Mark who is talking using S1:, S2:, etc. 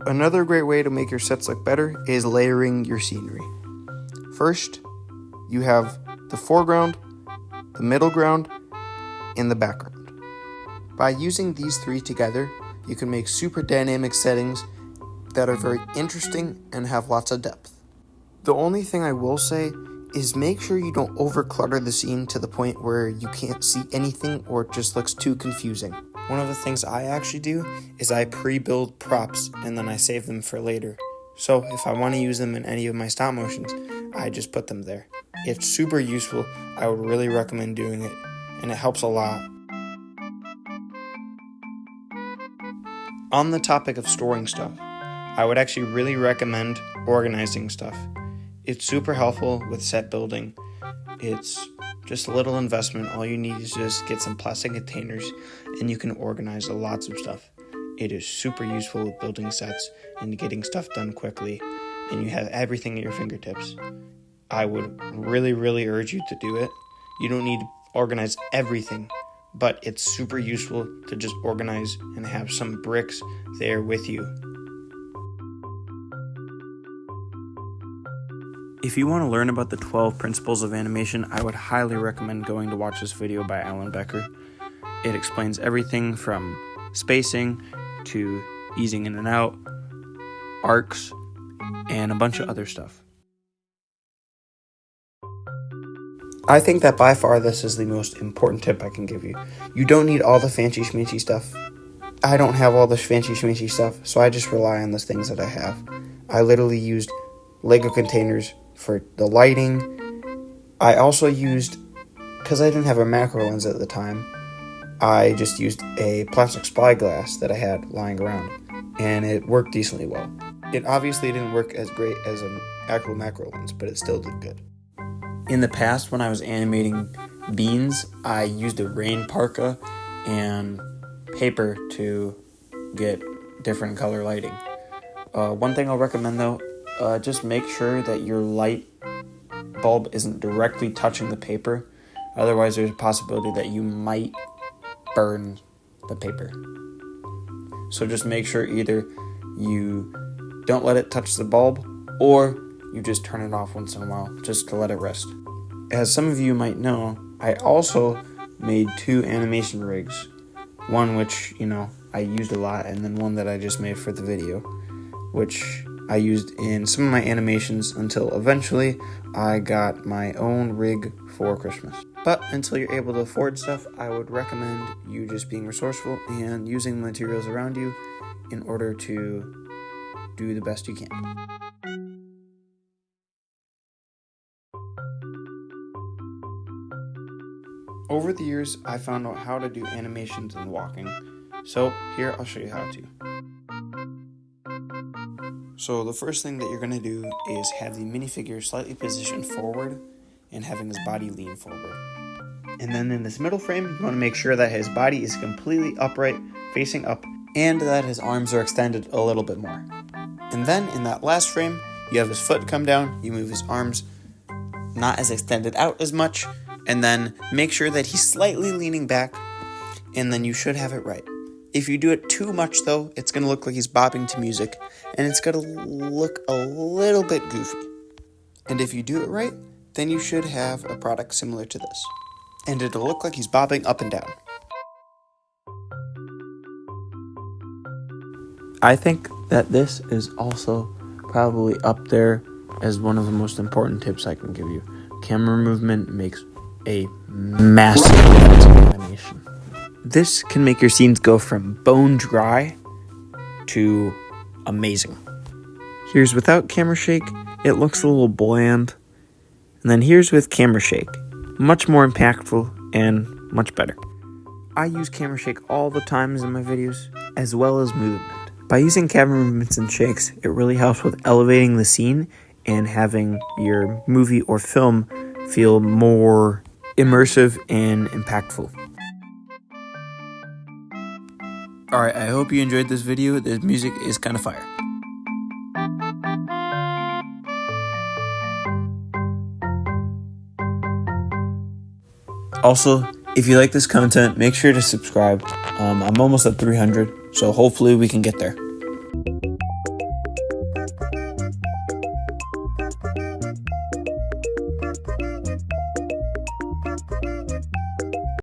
S1: Another great way to make your sets look better is layering your scenery. First, you have the foreground, the middle ground, and the background. By using these three together, you can make super dynamic settings that are very interesting and have lots of depth. The only thing I will say is make sure you don't overclutter the scene to the point where you can't see anything or it just looks too confusing. One of the things I actually do is I pre-build props and then I save them for later. So if I want to use them in any of my stop motions, I just put them there. It's super useful. I would really recommend doing it, and it helps a lot. On the topic of storing stuff, I would actually really recommend organizing stuff. It's super helpful with set building. It's just a little investment. All you need is just get some plastic containers and you can organize lots of stuff. It is super useful with building sets and getting stuff done quickly, and you have everything at your fingertips. I would really urge you to do it. You don't need to organize everything, but it's super useful to just organize and have some bricks there with you. If you want to learn about the 12 principles of animation, I would highly recommend going to watch this video by Alan Becker. It explains everything from spacing to easing in and out, arcs, and a bunch of other stuff. I think that by far this is the most important tip I can give you. You don't need all the fancy schmancy stuff. I don't have all the fancy schmancy stuff, so I just rely on the things that I have. I literally used LEGO containers for the lighting. I also used, because I didn't have a macro lens at the time, I just used a plastic spyglass that I had lying around, and it worked decently well. It obviously didn't work as great as an actual macro lens, but it still did good. In the past, when I was animating beans, I used a rain parka and paper to get different color lighting. One thing I'll recommend though, just make sure that your light bulb isn't directly touching the paper. Otherwise, there's a possibility that you might burn the paper. So just make sure either you don't let it touch the bulb or you just turn it off once in a while just to let it rest. As some of you might know, I also made 2 animation rigs. One which, I used a lot, and then one that I just made for the video, which I used in some of my animations until eventually I got my own rig for Christmas. But until you're able to afford stuff, I would recommend you just being resourceful and using the materials around you in order to do the best you can. Over the years, I found out how to do animations and walking, so here I'll show you how to. So the first thing that you're going to do is have the minifigure slightly positioned forward and having his body lean forward. And then in this middle frame, you want to make sure that his body is completely upright, facing up, and that his arms are extended a little bit more. And then in that last frame, you have his foot come down, you move his arms not as extended out as much, and then make sure that he's slightly leaning back, and then you should have it right. If you do it too much though, it's going to look like he's bopping to music, and it's going to look a little bit goofy. And if you do it right, then you should have a product similar to this. And it'll look like he's bobbing up and down. I think that this is also probably up there as one of the most important tips I can give you. Camera movement makes a massive difference in animation. This can make your scenes go from bone dry to amazing. Here's without camera shake, it looks a little bland. And then here's with camera shake, much more impactful and much better. I use camera shake all the times in my videos, as well as movement. By using camera movements and shakes, it really helps with elevating the scene and having your movie or film feel more immersive and impactful. Alright, I hope you enjoyed this video. The music is kind of fire. Also, if you like this content, make sure to subscribe. I'm almost at 300, so hopefully we can get there.